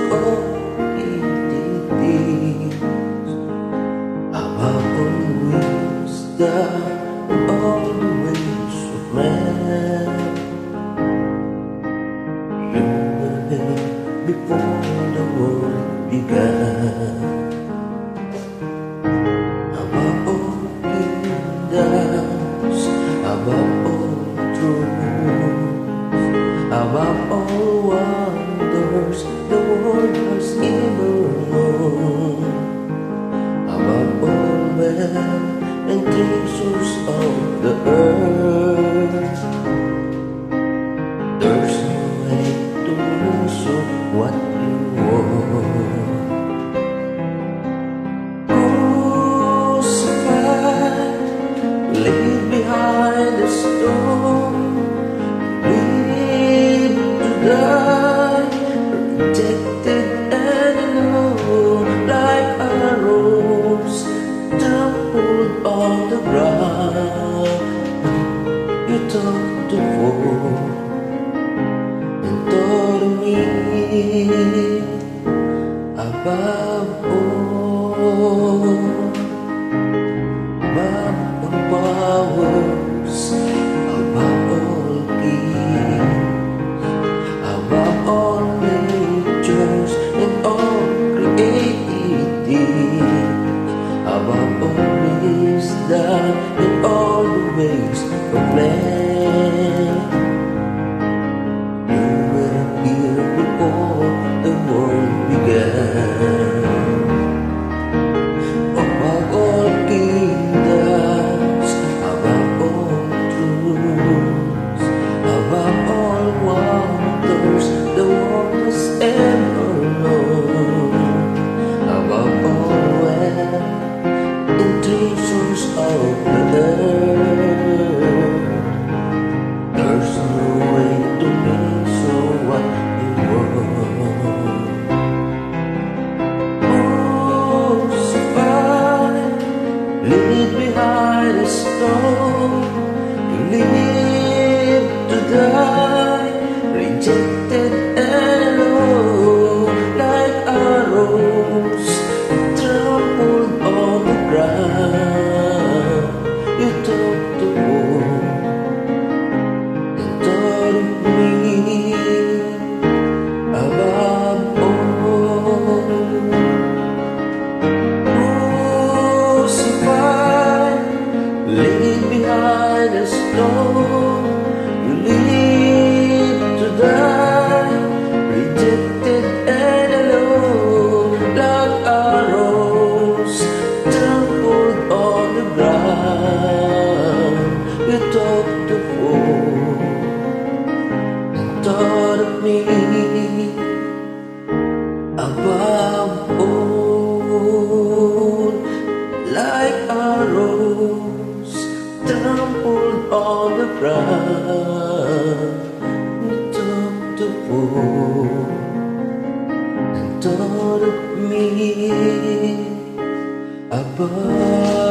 ko ititiis above all wisdom and all the ways of man. You were there before the world began. Above all kingdoms, above all truths, above all wonders the world has ever known, above all wealth and treasures of the earth, there's no way to measure what you want. Crucified, laid behind the stone, live to die, rejected and alone, like a rose trampled on the ground. You took the fall and taught me above all, above all powers, above all kings, above all natures and all created things, above all wisdom and all the ways of man. You were here before the world began. Above all kingdoms, above all truths, above all wonders the world has ever known, above all wealth and treasures of the earth, there's no way to measure what you want. Crucified, leave behind a stone, you live to die, rejected and alone, like a rose trampled on the ground. You took the war and taught me above all. Crucified, laid behind a stone, you live to die, rejected and alone, like a rose trampled on the ground. You took the fall and taught me above all, like a rose trampled on the ground. You took the fall and taught me above